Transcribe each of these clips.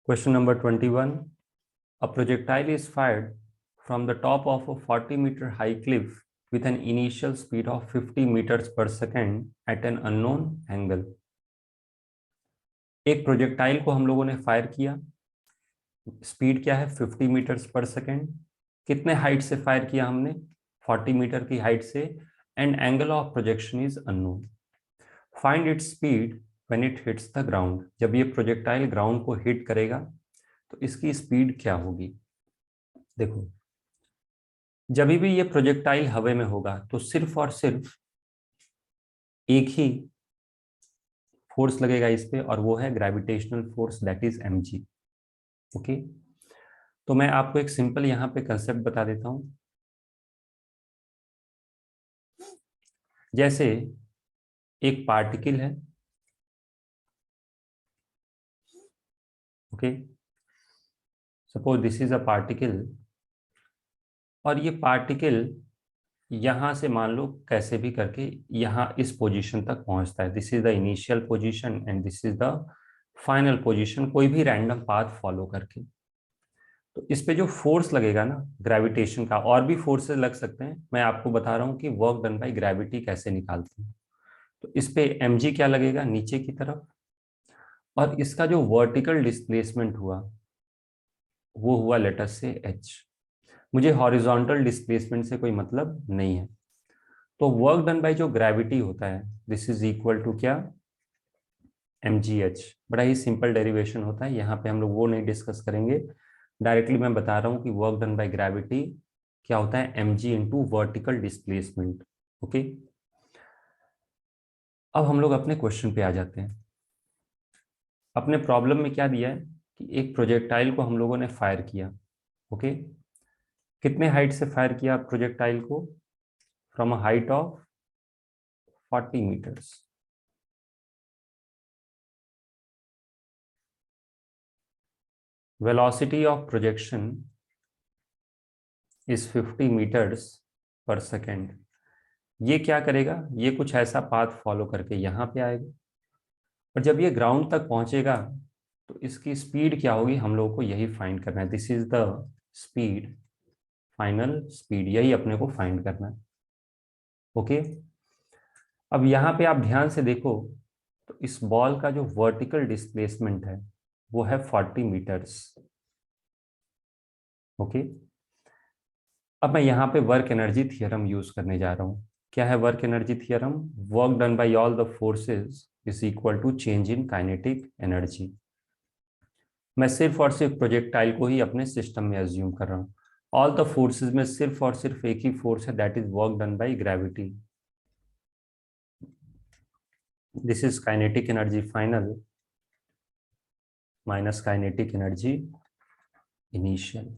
Question number 21. A projectile is fired from the top of a 40-meter high cliff with an initial speed of 50 meters per second at an unknown angle. एक projectile को हम लोगों ने fire किया, speed क्या है 50 meters per second. कितने height से फायर किया हमने? 40 मीटर की हाइट से। And angle of projection is unknown. Find its speed when it hits the ground. जब ये प्रोजेक्टाइल ग्राउंड को हिट करेगा तो इसकी स्पीड क्या होगी? देखो, जब भी ये प्रोजेक्टाइल हवा में होगा तो सिर्फ और सिर्फ एक ही फोर्स लगेगा इस पे, और वो है gravitational force, that is mg। Okay, तो मैं आपको एक सिंपल यहाँ पे कंसेप्ट बता देता हूं। जैसे एक पार्टिकल है, okay, suppose this is a particle, और ये पार्टिकल यहां से मान लो कैसे भी करके यहाँ इस पोजीशन तक पहुंचता है। This is the initial position and this is the final position, कोई भी रैंडम पाथ फॉलो करके। तो इस पे जो फोर्स लगेगा ना ग्रेविटेशन का, और भी फोर्सेस लग सकते हैं, मैं आपको बता रहा हूँ कि वर्क डन बाय ग्रेविटी कैसे निकालते हैं। तो इस पे mg क्या लगेगा? नीचे की तरफ, और इसका जो वर्टिकल डिस्प्लेसमेंट हुआ वो हुआ लेटर से h। मुझे हॉरिजॉन्टल डिस्प्लेसमेंट से कोई मतलब नहीं है। तो वर्क डन बाय जो ग्रेविटी होता है दिस इज इक्वल टू क्या? mgh। बड़ा ही सिंपल डेरिवेशन होता है, यहाँ पे हम लोग वो नहीं डिस्कस करेंगे। डायरेक्टली मैं बता रहा हूँ कि वर्क डन बाय ग्रेविटी क्या होता है? mg into vertical displacement. Okay, अब हम लोग अपने क्वेश्चन पे आ जाते हैं। अपने प्रॉब्लम में क्या दिया है कि एक प्रोजेक्टाइल को हम लोगों ने फायर किया। ओके, कितने हाइट से फायर किया प्रोजेक्टाइल को? From a height of 40 meters. Velocity of projection is 50 meters per second. ये क्या करेगा? ये कुछ ऐसा पाथ फॉलो करके यहाँ पे आएगा, और जब ये ग्राउंड तक पहुंचेगा तो इसकी स्पीड क्या होगी हम लोगों को यही फाइंड करना है। This is the speed, final speed, यही अपने को फाइंड करना है। ओके, अब यहाँ पे आप ध्यान से देखो तो इस बॉल का जो वर्टिकल डिस्प्लेसमेंट है वो है 40 मीटर्स। ओके, अब मैं यहाँ पे वर्क एनर्जी थियरम यूज करने जा रहा हूँ। क्या है work energy theorem? Work done by all the forces is equal to change in kinetic energy. मैं सिर्फ और सिर्फ प्रोजेक्टाइल को ही अपने सिस्टम में एज्यूम कर रहा हूँ। ऑल द फोर्सेस में सिर्फ और सिर्फ एक ही फोर्स है, that is work done by gravity. This is kinetic energy final minus kinetic energy initial.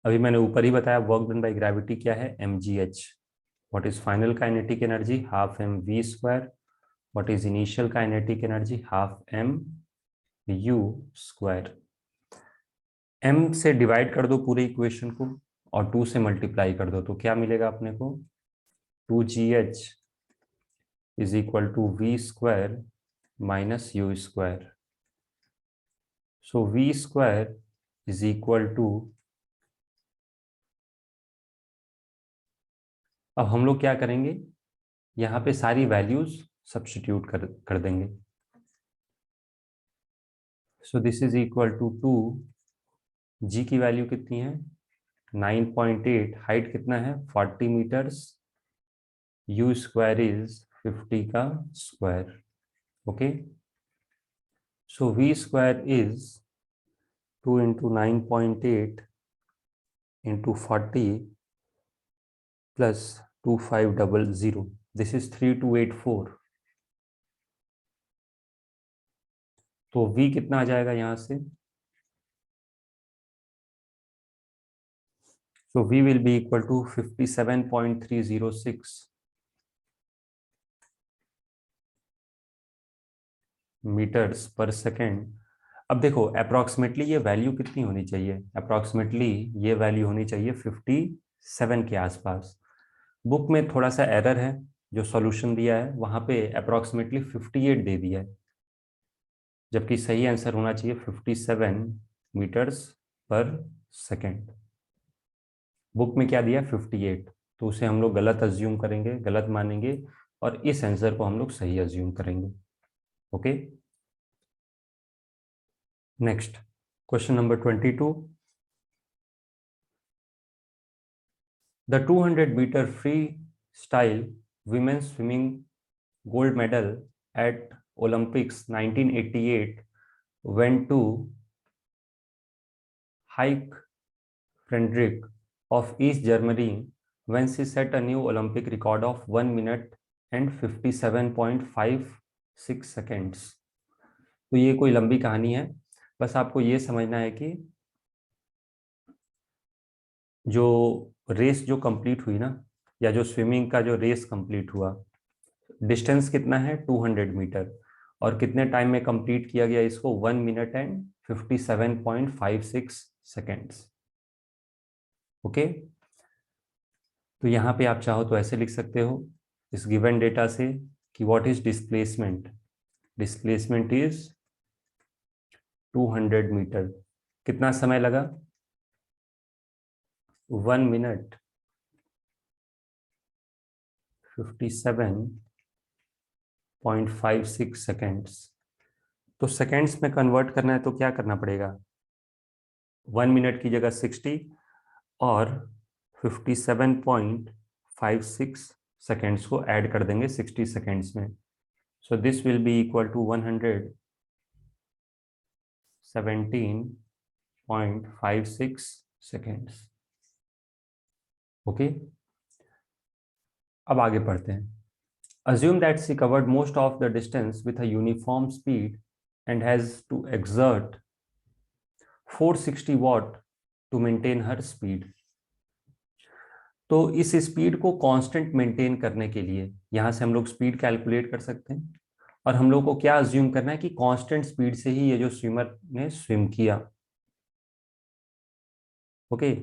अभी मैंने ऊपर ही बताया वर्क डन बाय ग्रेविटी क्या है? mgh। What is final kinetic energy? Half mv square. What is initial kinetic energy? Half mu square. m से divide कर दो पूरे इक्वेशन को और 2 से मल्टीप्लाई कर दो तो क्या मिलेगा अपने को? 2gh is equal to v square minus u square. So v square is equal to, अब हम लोग क्या करेंगे, यहाँ पे सारी वैल्यूज सब्स्टिट्यूट कर देंगे। So this is equal to 2, G की वैल्यू कितनी है? 9.8, हाइट कितना है? 40 मीटर्स, यू स्क्वायर इज 50 का square. Okay, so v square is 2 into 9.8 into 40 plus 2500, this is 3284। तो v कितना आ जाएगा यहाँ से? So V will be equal to 57.306 metres per second. अब देखो अप्रोक्सीमेटली ये वैल्यू कितनी होनी चाहिए? अप्रोक्सीमेटली ये वैल्यू होनी चाहिए 57 के आसपास। बुक में थोड़ा सा एरर है, जो सॉल्यूशन दिया है वहां पे अप्रोक्सीमेटली 58 दे दिया है। जबकि सही आंसर होना चाहिए 57 मीटर्स पर सेकेंड। बुक में क्या दिया 58, तो उसे हम लोग गलत अज्यूम करेंगे, गलत मानेंगे, और इस आंसर को हम लोग सही अज्यूम करेंगे। Okay, next question number 22। The 200-meter freestyle women's swimming gold medal at Olympics 1988 went to Heike Friedrich of East Germany when she set a new Olympic record of 1 minute and 57.56 seconds। तो ये कोई लंबी कहानी है, बस आपको ये समझना है कि जो रेस जो कंप्लीट हुई ना, या जो स्विमिंग का जो रेस कंप्लीट हुआ, डिस्टेंस कितना है 200 मीटर, और कितने टाइम में कंप्लीट किया गया इसको 1 मिनट एंड 57.56 सेकेंड्स। ओके, तो यहाँ पे आप चाहो तो ऐसे लिख सकते हो इस गिवन डेटा से कि what is displacement. Displacement is 200 meter. कितना समय लगा 1 मिनट 57.56 सेकेंड्स। तो सेकेंड्स में कन्वर्ट करना है तो क्या करना पड़ेगा, 1 मिनट की जगह 60 और 57.56 सेकेंड्स को ऐड कर देंगे 60 सेकेंड्स में। So this will be equal to 117.56 seconds. Okay, अब आगे पढ़ते हैं। Assume that she covered most of the distance with a uniform speed and has to exert 460 watt to maintain her speed। तो इस speed को constant maintain करने के लिए यहां से हम लोग स्पीड कैलकुलेट कर सकते हैं, और हम लोग को क्या अज्यूम करना है कि कांस्टेंट स्पीड से ही ये जो स्विमर ने स्विम किया। ओके,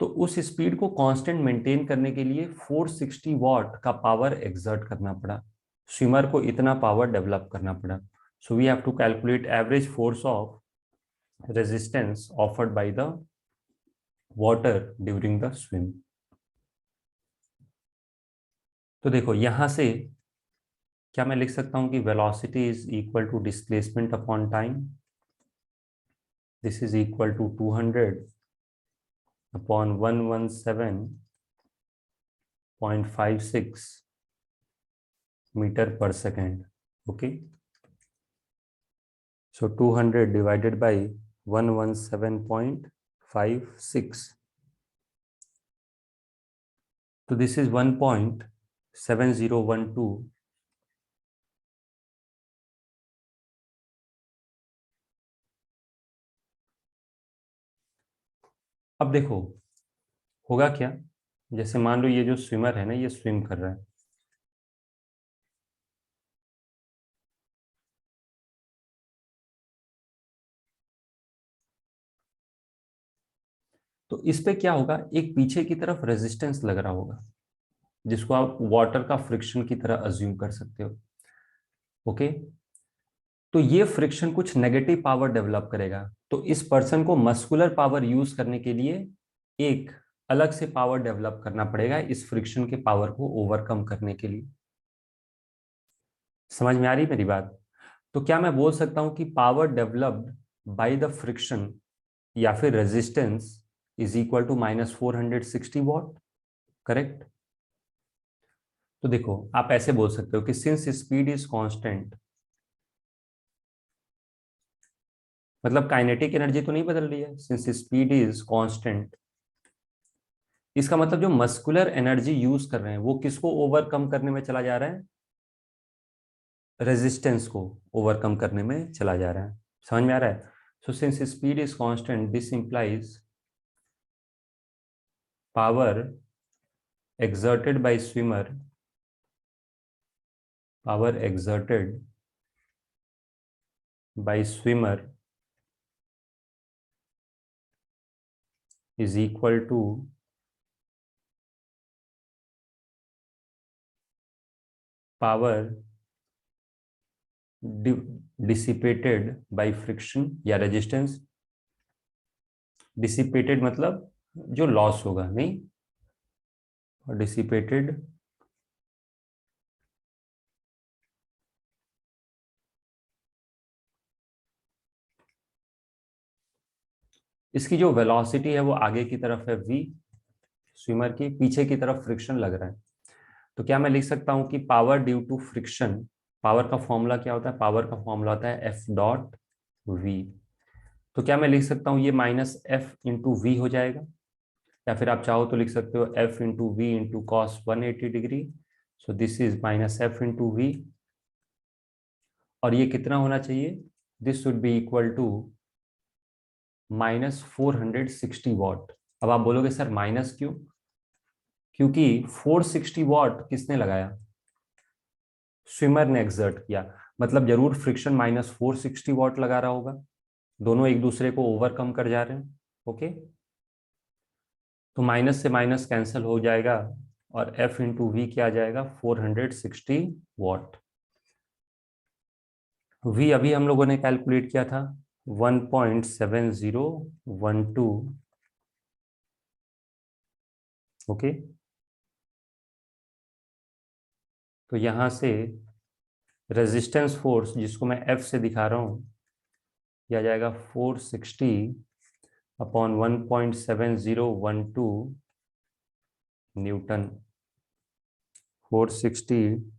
तो उस स्पीड को कांस्टेंट मेंटेन करने के लिए 460 वॉट का पावर एक्सर्ट करना पड़ा, स्विमर को इतना पावर डेवलप करना पड़ा। So we have to calculate average force of resistance offered by the water during the swim. तो देखो यहां से क्या मैं लिख सकता हूं कि velocity is equal to displacement upon time. This is equal to 200 upon 117.56 meter per second. Okay, so 200 divided by 117.56, so this is 1.7012। अब देखो होगा क्या, जैसे मान लो ये जो स्विमर है ना, ये स्विम कर रहा है, तो इस पे क्या होगा, एक पीछे की तरफ रेजिस्टेंस लग रहा होगा जिसको आप वाटर का फ्रिक्शन की तरह अज्यूम कर सकते हो। ओके, तो ये फ्रिक्शन कुछ नेगेटिव पावर डेवलप करेगा, तो इस पर्सन को मस्कुलर पावर यूज करने के लिए एक अलग से पावर डेवलप करना पड़ेगा इस फ्रिक्शन के पावर को ओवरकम करने के लिए। समझ में आ रही मेरी बात? तो क्या मैं बोल सकता हूं कि power developed by the friction या फिर resistance is equal to -460 watt, correct? तो देखो आप ऐसे बोल सकते हो कि सिंस स्पीड इज कांस्टेंट, मतलब काइनेटिक एनर्जी तो नहीं बदल रही है, सिंस स्पीड इज कांस्टेंट, इसका मतलब जो मस्कुलर एनर्जी यूज कर रहे हैं वो किसको ओवरकम करने में चला जा रहा है, रेजिस्टेंस को ओवरकम करने में चला जा रहा है। समझ में आ रहा है? So since speed is constant this implies power exerted by swimmer, power exerted by swimmer is equal to power dissipated by friction या रेजिस्टेंस। डिसिपेटेड मतलब जो लॉस होगा, नहीं, और डिसिपेटेड इसकी जो वेलोसिटी है वो आगे की तरफ है v, स्विमर की पीछे की तरफ फ्रिक्शन लग रहा है। तो क्या मैं लिख सकता हूं कि power due to friction, power का फॉर्मूला क्या होता है, पावर का फॉर्मूला होता है एफ डॉट वी। तो क्या मैं लिख सकता हूं ये माइनस एफ इंटू वी हो जाएगा, या फिर आप चाहो तो लिख सकते हो F into V into cos 180 degree. So this is minus F into V, और ये कितना होना चाहिए, this should be equal to minus 460 watt. अब आप बोलोगे सर माइनस क्यों, क्योंकि 460 वॉट किसने लगाया, स्विमर ने एक्सर्ट किया, मतलब जरूर फ्रिक्शन माइनस 460 वॉट लगा रहा होगा, दोनों एक दूसरे को ओवरकम कर जा रहे हैं। ओके, तो माइनस से माइनस कैंसिल हो जाएगा और एफ इंटू वी क्या आ जाएगा, 460 वॉट। वी अभी हम लोगों ने कैलकुलेट किया था 1.7012। ओके, तो यहां से रेजिस्टेंस फोर्स जिसको मैं एफ से दिखा रहा हूं, यह आ जाएगा 460 upon 1.7012 Newton. 460,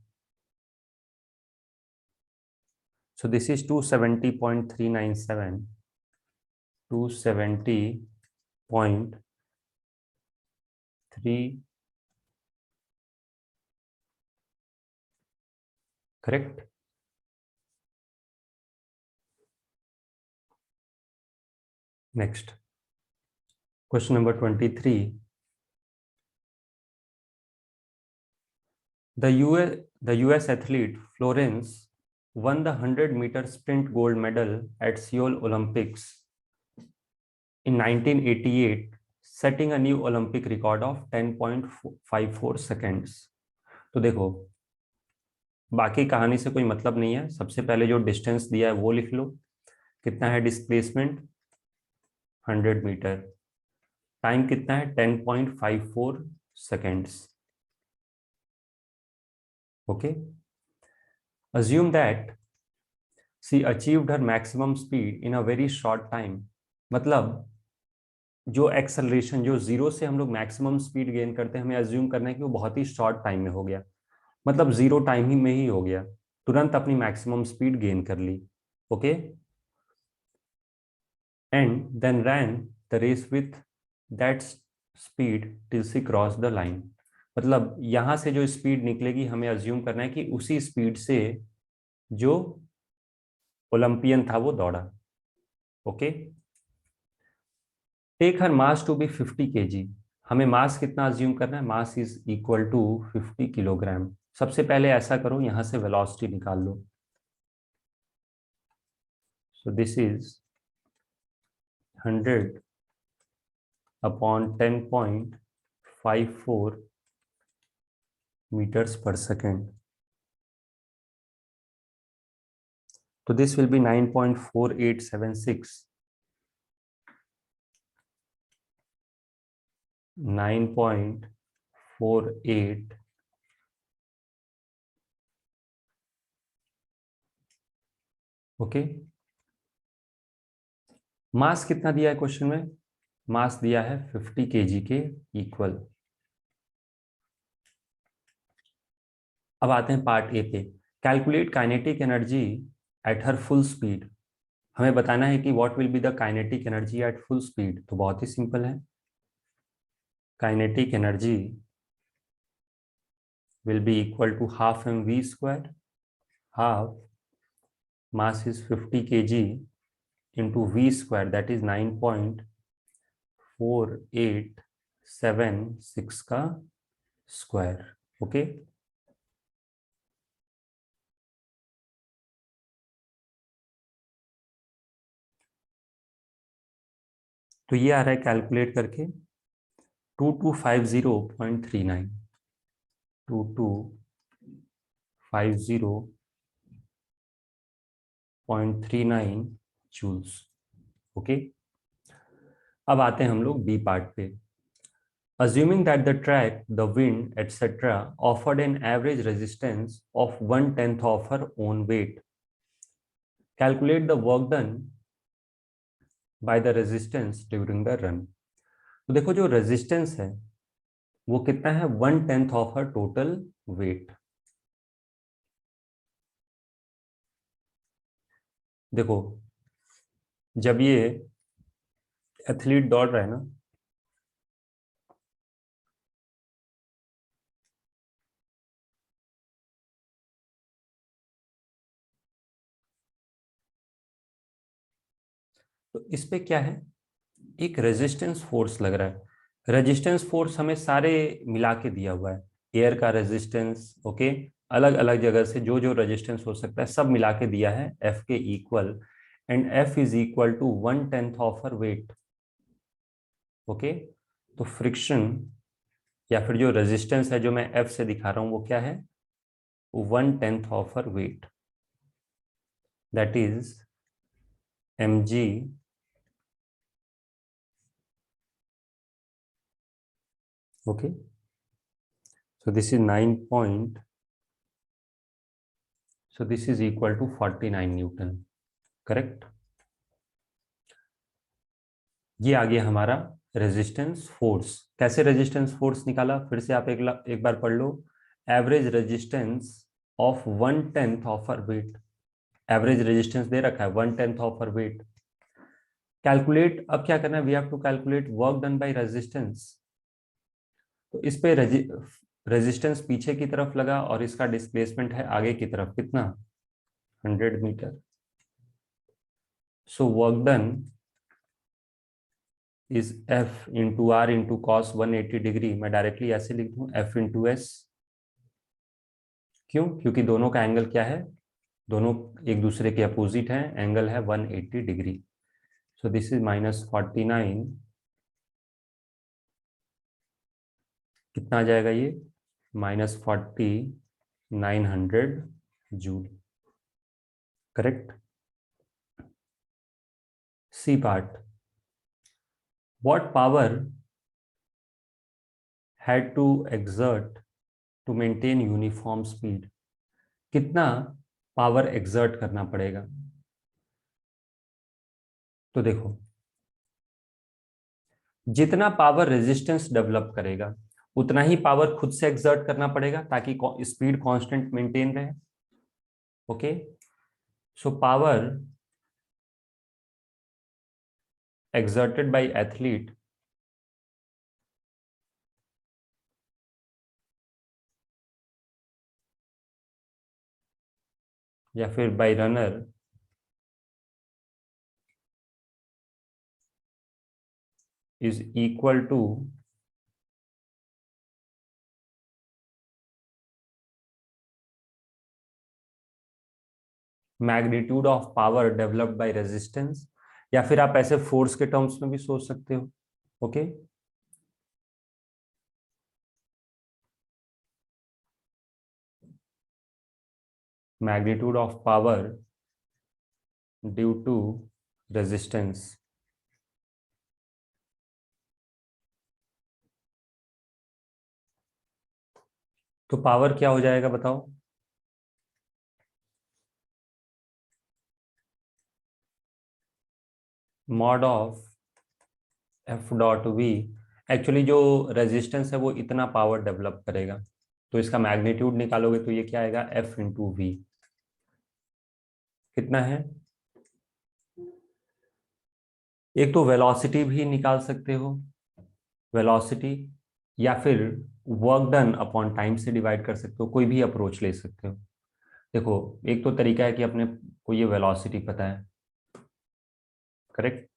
so this is 270.397, 270.3, correct? Next, question number 23. The US athlete Florence won the 100-meter sprint gold medal at Seoul Olympics in 1988, setting a new Olympic record of 10.54 seconds. तो देखो, बाकी कहानी से कोई मतलब नहीं है, सबसे पहले जो डिस्टेंस दिया है वो लिख लो, कितना है डिस्प्लेसमेंट 100 मीटर, टाइम कितना है 10.54 seconds. Okay, assume that she achieved her maximum speed in a very short time। मतलब जो एक्सेलरेशन, जो जीरो से हम लोग मैक्सिमम स्पीड गेन करते हैं, हमें अज्यूम करना है कि वो बहुत ही शॉर्ट टाइम में हो गया, मतलब जीरो टाइम ही में ही हो गया, तुरंत अपनी मैक्सिमम स्पीड गेन कर ली। Okay, and then ran the race with that speed till she cross the line. मतलब यहां से जो स्पीड निकलेगी हमें अज्यूम करना है कि उसी स्पीड से जो ओलंपियन था वो दौड़ा। Okay, take her mass to be 50 kg। हमें मास कितना अज्यूम करना है, mass is equal to 50 kilogram. सबसे पहले ऐसा करो, यहां से वेलोसिटी निकाल लो। So this is 100 upon 10.54 meters per second. So this will be 9.4876. 9.48, okay. मास कितना दिया है क्वेश्चन में, मास दिया है 50 kg के इक्वल। अब आते हैं पार्ट ए पे, calculate kinetic energy at her full speed. हमें बताना है कि what will be the kinetic energy at full speed. तो बहुत ही सिंपल है, kinetic energy will be equal to half mv square, half mass is 50 kg into v square, that is 9.4876 का square. Okay, तो ये आ रहा है कैलकुलेट करके 2250.39, 2250 0.39 joules. Okay, अब आते हैं हम लोग बी पार्ट पे। Assuming that the track, the wind, etc., offered an average resistance of 1/10 of her own weight, calculate the work done by the resistance during the run. तो देखो जो रेजिस्टेंस है वो कितना है, 1/10 ऑफ हर टोटल वेट। देखो जब ये एथलीट दौड़ रहा है ना, तो इस पे क्या है, एक रेजिस्टेंस फोर्स लग रहा है। रेजिस्टेंस फोर्स हमें सारे मिला के दिया हुआ है, एयर का रेजिस्टेंस, ओके, अलग अलग जगह से जो जो रेजिस्टेंस हो सकता है सब मिला के दिया है एफ के equal, and F is equal to 1/10 of her weight. Okay, तो फ्रिक्शन या फिर जो रेजिस्टेंस है जो मैं एफ से दिखा रहा हूं वो क्या है, 1/10 of her weight, that is mg okay, so this is 9 point, so this is equal to 49 newton, correct. ये आ गया हमारा रेजिस्टेंस फोर्स। कैसे रेजिस्टेंस फोर्स निकाला, फिर से आप एक बार पढ़ लो। Average resistance of 1/10 of her weight, average resistance दे रखा है 1/10 ऑफ हर वेट। कैलकुलेट, अब क्या करना है, we have to calculate work done by resistance. तो इस पे रेजिस्टेंस पीछे की तरफ लगा और इसका डिस्प्लेसमेंट है आगे की तरफ, कितना, 100 meter. So work done is F into R into cos 180 degree. मैं डायरेक्टली ऐसे लिख दूं, एफ इंटू एस। क्यों, क्योंकि दोनों का एंगल क्या है, दोनों एक दूसरे के अपोजिट हैं, एंगल है 180 डिग्री। सो दिस इज -49, कितना आ जाएगा ये, -40 900 joule, correct. C part, what power had to exert to maintain uniform speed, कितना पावर एक्सर्ट करना पड़ेगा। तो देखो जितना पावर रेजिस्टेंस डेवलप करेगा उतना ही पावर खुद से एक्सर्ट करना पड़ेगा ताकि स्पीड कांस्टेंट मेंटेन रहे। Okay, so power exerted by athlete या फिर by runner is equal to magnitude of power developed by resistance, या फिर आप ऐसे फोर्स के टर्म्स में भी सोच सकते हो। Okay, magnitude of power due to resistance. तो पावर क्या हो जाएगा बताओ, mod of F dot V. Actually जो रेजिस्टेंस है वो इतना पावर डेवलप करेगा, तो इसका मैग्नीट्यूड निकालोगे तो ये क्या आएगा, एफ इंटू वी। कितना है, एक तो वेलोसिटी भी निकाल सकते हो, वेलोसिटी, या फिर वर्क डन अपॉन टाइम से डिवाइड कर सकते हो, कोई भी अप्रोच ले सकते हो। देखो एक तो तरीका है कि अपने को ये वेलोसिटी पता है, करेक्ट।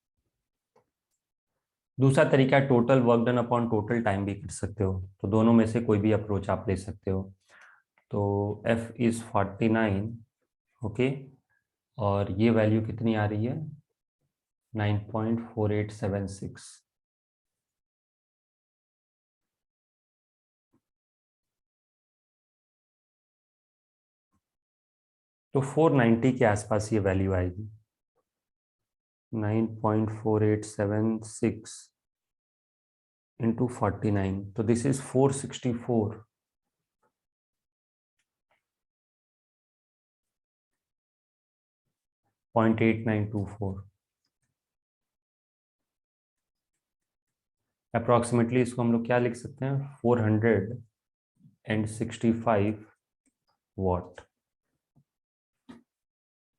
दूसरा तरीका है total work done upon total time भी कर सकते हो, तो दोनों में से कोई भी अप्रोच आप ले सकते हो। तो F इज 49, ओके, और ये वैल्यू कितनी आ रही है, 9.4876। तो 490 के आसपास ये वैल्यू आएगी। 9.4876 इंटू 49, तो दिस इज 464। .8924 अप्रोक्सीमेटली। इसको हम लोग क्या लिख सकते हैं, 465 watt.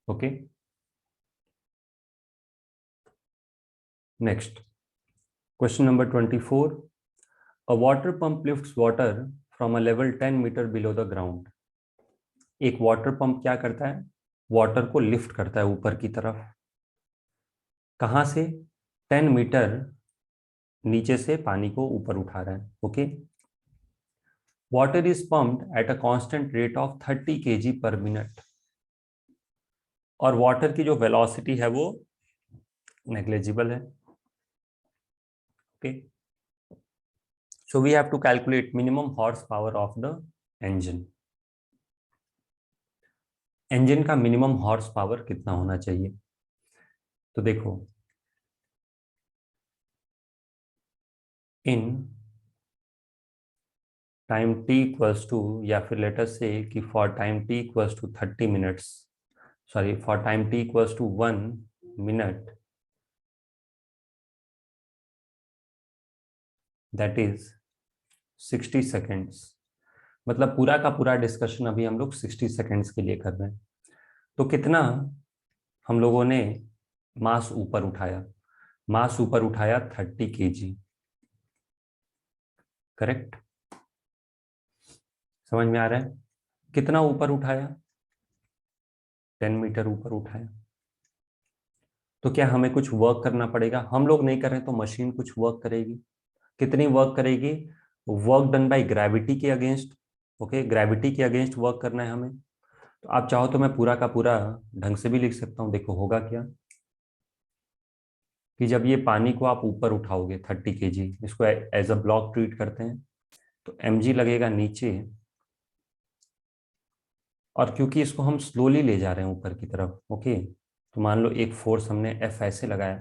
Okay, next question number 24। A water pump lifts water from a level 10 meter below the ground. एक वाटर पंप क्या करता है, वाटर को लिफ्ट करता है ऊपर की तरफ। कहां से, 10 मीटर नीचे से पानी को ऊपर उठा रहा है। Okay, water is pumped at a constant rate of 30 kg per minute. और वाटर की जो वेलोसिटी है वो नेग्लेजिबल है। Okay, so we have to calculate minimum horse power of the engine। Engine का मिनिमम हॉर्स पावर कितना होना चाहिए, तो देखो, in time t equals to, या फिर लेटर से कि for time t equals to 30 minutes, sorry for time t equals to 1 minute, that is 60 seconds. मतलब पूरा का पूरा डिस्कशन अभी हम लोग 60 सेकेंड्स के लिए कर रहे हैं। तो कितना हम लोगों ने मास ऊपर उठाया, मास ऊपर उठाया 30 kg। करेक्ट, समझ में आ रहा है, कितना ऊपर उठाया, 10 मीटर ऊपर उठाया। तो क्या हमें कुछ वर्क करना पड़ेगा, हम लोग नहीं कर रहे तो मशीन कुछ वर्क करेगी। कितनी वर्क करेगी, वर्क डन बाय ग्रेविटी के अगेंस्ट। ओके, ग्रेविटी के अगेंस्ट वर्क करना है हमें। तो आप चाहो तो मैं पूरा का पूरा ढंग से भी लिख सकता हूँ। देखो होगा क्या, कि जब ये पानी को आप ऊपर उठाओगे 30 kg, इसको एज अ ब्लॉक ट्रीट करते हैं, तो mg लगेगा नीचे। और क्योंकि इसको हम स्लोली ले जा रहे हैं ऊपर की तरफ, ओके, तो मान लो एक फोर्स हमने F ऐसे लगाया,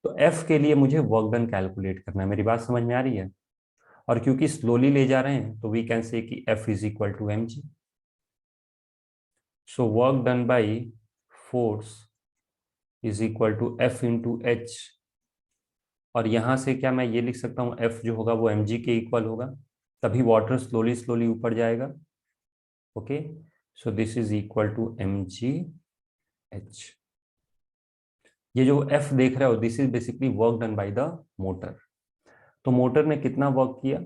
तो F के लिए मुझे वर्क डन कैलकुलेट करना है। मेरी बात समझ में आ रही है। और क्योंकि स्लोली ले जा रहे हैं तो वी कैन से कि F is equal to mg। So work done by force is equal to F into H. और यहां से क्या मैं ये लिख सकता हूँ, F जो होगा वो mg के इक्वल होगा, तभी वाटर स्लोली स्लोली ऊपर जाएगा। Okay, so this is equal to mg h। ये जो F देख रहे हो, this is basically work done by the motor. तो मोटर ने कितना वर्क किया,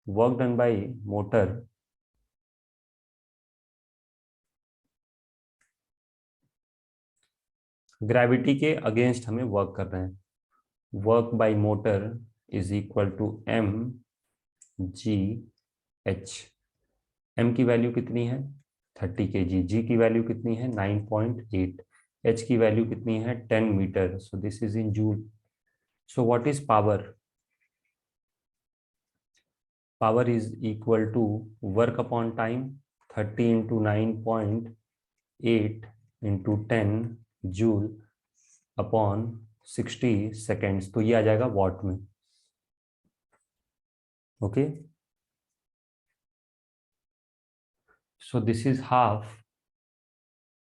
work done by motor gravity के अगेंस्ट हमें वर्क कर रहे हैं। Work by motor is equal to mg h। m की वैल्यू कितनी है 30 kg, g की वैल्यू कितनी है 9.8, h की वैल्यू कितनी है 10 meter. So this is in joule. So what is power, power is equal to work upon time, 30 into 9.8 into 10 joule upon 60 seconds, तो ये आ जाएगा वॉट में। Okay, so this is half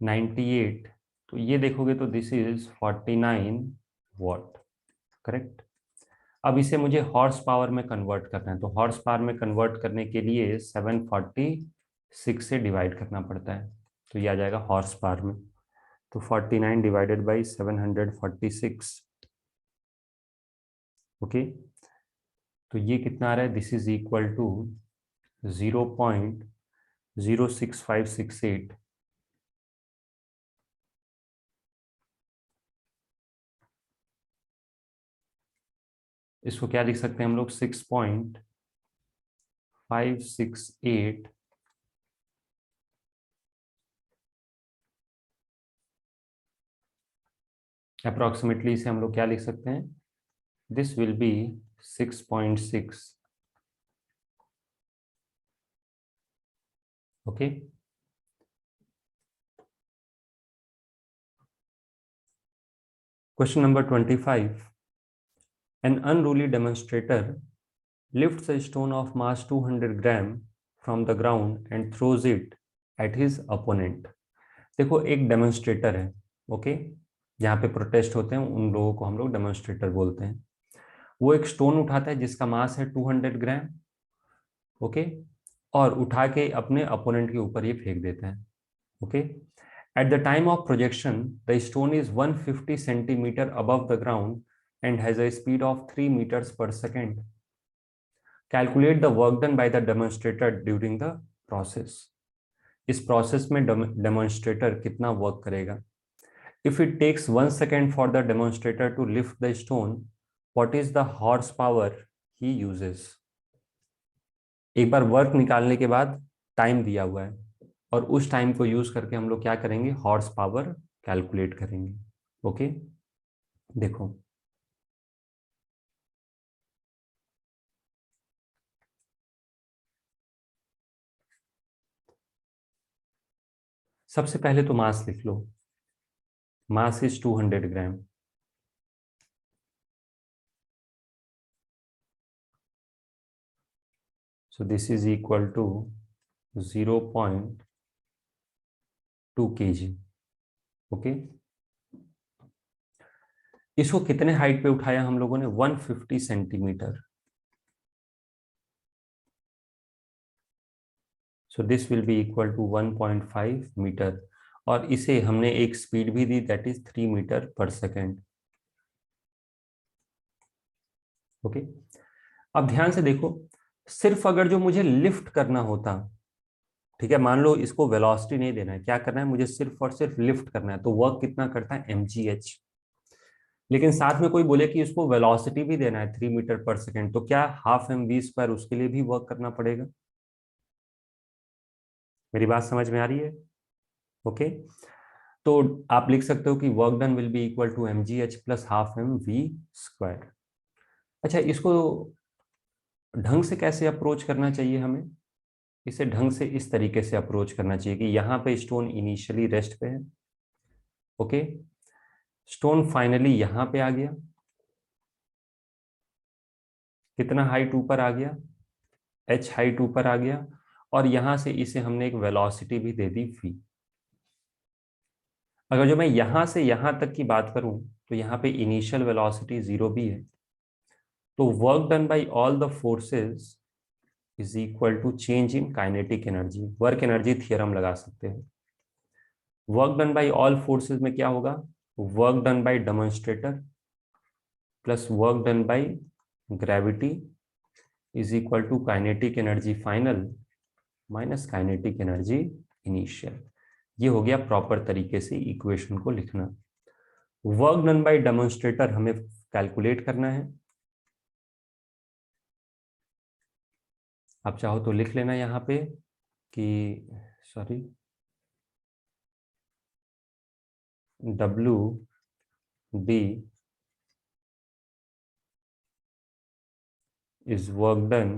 98, तो ये देखोगे तो दिस इज 49 वॉट। करेक्ट। अब इसे मुझे हॉर्स पावर में कन्वर्ट करना है, तो हॉर्स पावर में कन्वर्ट करने के लिए 746 से डिवाइड करना पड़ता है, तो ये आ जाएगा हॉर्स पावर में। तो 49 डिवाइडेड बाई 746। ओके, तो ये कितना आ रहा है, दिस इज इक्वल टू 0.06568। इसको क्या लिख सकते हैं हम लोग, 6.568 अप्रोक्सीमेटली। इसे हम लोग क्या लिख सकते हैं, this will B 6.6। Okay, Question number 25. An unruly demonstrator lifts a stone of mass 200 gram from the ground and throws it at his opponent. देखो एक डेमोन्स्ट्रेटर है, ओके, जहाँ पे प्रोटेस्ट होते हैं उन लोगों को हम लोग डेमोन्स्ट्रेटर बोलते हैं। वो एक स्टोन उठाता है जिसका मास है 200 ग्राम, ओके, और उठा के अपने अपोनेंट के ऊपर ये फेंक देता है, okay. At the time of projection the stone is 150 centimetre above the ground and has a speed of 3 metres per second. Calculate the work done by the demonstrator during the process. इस process में demonstrator कितना work करेगा। If it takes 1 second for the demonstrator to lift the stone, what is the horse power he uses. एक बार work निकालने के बाद time दिया हुआ है और उस टाइम को यूज करके हम लोग क्या करेंगे, हॉर्स पावर कैलकुलेट करेंगे, ओके। देखो सबसे पहले तो मास लिख लो, mass is 200 gram. So this is equal to 0.2 kg, okay. इसको कितने हाइट पे उठाया हम लोगों ने, 150 centimetre. So this will be equal to 1.5 metre, और इसे हमने एक स्पीड भी दी, that is 3 metre per second, okay. अब ध्यान से देखो, सिर्फ अगर जो मुझे लिफ्ट करना होता, ठीक है, मान लो इसको वेलोसिटी नहीं देना है, क्या करना है, मुझे सिर्फ और सिर्फ लिफ्ट करना है, तो वर्क कितना करता है, mgh। लेकिन साथ में कोई बोले कि इसको वेलोसिटी भी देना है 3 मीटर पर सेकेंड, तो क्या हाफ mv², उसके लिए भी वर्क करना पड़ेगा। मेरी बात समझ में आ रही है, ओके। तो आप लिख सकते हो कि work done will be equal to mgh plus half mv²। अच्छा, इसको ढंग से कैसे अप्रोच करना चाहिए हमें, इसे ढंग से इस तरीके से अप्रोच करना चाहिए कि यहाँ पे स्टोन इनिशियली रेस्ट पे है, ओके, स्टोन फाइनली यहाँ पे आ गया, कितना हाइट ऊपर आ गया, h हाइट ऊपर आ गया, और यहां से इसे हमने एक वेलोसिटी भी दे दी v। अगर जो मैं यहां से यहां तक की बात करूं तो यहाँ पे इनिशियल वेलोसिटी 0 भी है, तो work done by all the forces is equal to change in kinetic energy. Work energy theorem लगा सकते हैं। Work done by all forces में क्या होगा, work done by demonstrator plus work done by gravity is equal to kinetic energy final minus kinetic energy initial. ये हो गया proper तरीके से इक्वेशन को लिखना। वर्क डन बाय डेमोन्स्ट्रेटर हमें कैलकुलेट करना है, आप चाहो तो लिख लेना यहाँ पे कि sorry WB is work done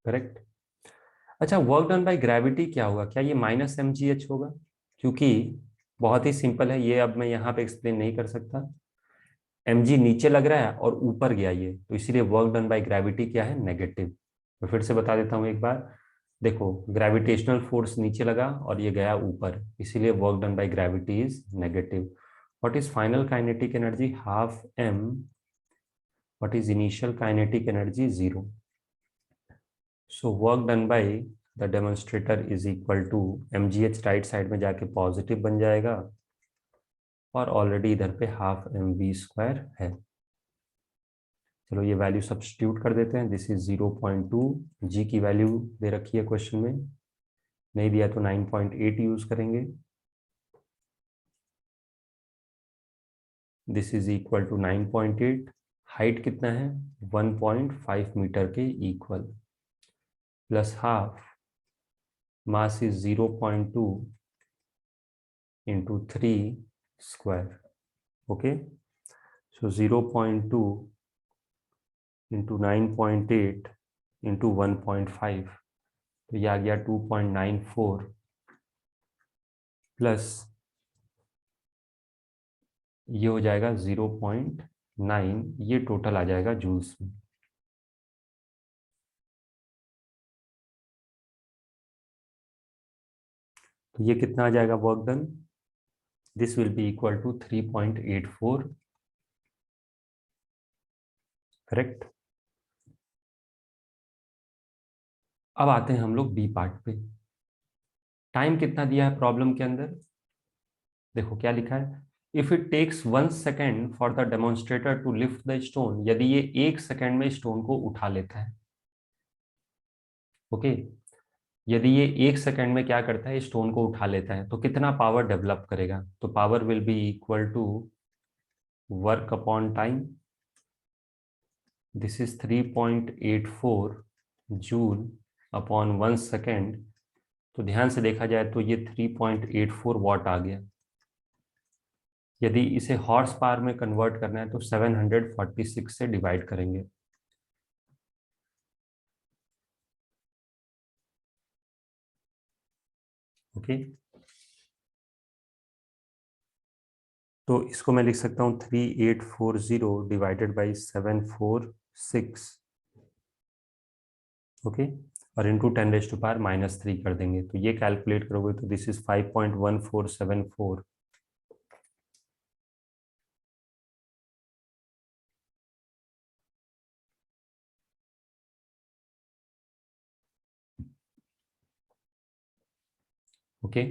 correct. अच्छा, वर्क डन बाय ग्रेविटी क्या होगा, क्या ये माइनस mgh होगा, क्योंकि बहुत ही सिंपल है ये, अब मैं यहाँ पे एक्सप्लेन नहीं कर सकता। mg नीचे लग रहा है और ऊपर गया ये, तो इसीलिए वर्क डन बाय ग्रेविटी क्या है, नेगेटिव। मैं फिर से बता देता हूँ एक बार, देखो ग्रेविटेशनल फोर्स नीचे लगा और ये गया ऊपर, इसीलिए work done by gravity is negative. What is final kinetic energy, half m। What is initial kinetic energy, 0। So work done by the demonstrator is equal to mgh, right side में जाके positive बन जाएगा, और already इधर पे half mv² है। चलो ये वैल्यू सब्स्टिट्यूट कर देते हैं, दिस इज 0.2, जी की वैल्यू दे रखी है क्वेश्चन में, नहीं दिया तो 9.8 यूज करेंगे, this is equal to 9.8। Height कितना है, 1.5 मीटर के equal, plus half mass is 0.2 into 3 square, okay. So 0.2 into 9.8 into 1.5, तो ये आ गया 2.94 प्लस ये हो जाएगा 0.9, ये टोटल आ जाएगा जूल्स में। तो ये कितना आ जाएगा work done? This will be equal to 3.84, correct. अब आते हैं हम लोग बी पार्ट पे। टाइम कितना दिया है प्रॉब्लम के अंदर? देखो क्या लिखा है, if it takes 1 second for the demonstrator to lift the stone, यदि ये 1 सेकेंड में स्टोन को उठा लेता है, ओके, यदि ये 1 सेकेंड में क्या करता है, स्टोन को उठा लेता है, तो कितना पावर डेवलप करेगा? तो power will be equal to work upon time. This is 3.84 joule upon 1 second. तो ध्यान से देखा जाए तो ये 3.84 वॉट आ गया। यदि इसे हॉर्स पावर में कन्वर्ट करना है तो 746 से डिवाइड करेंगे। ओके, तो इसको मैं लिख सकता हूँ 3840 डिवाइडेड बाई 746, ओके, और इंटू 10⁻³ कर देंगे, तो ये कैलकुलेट करोगे तो दिस इज 5.1474। ओके,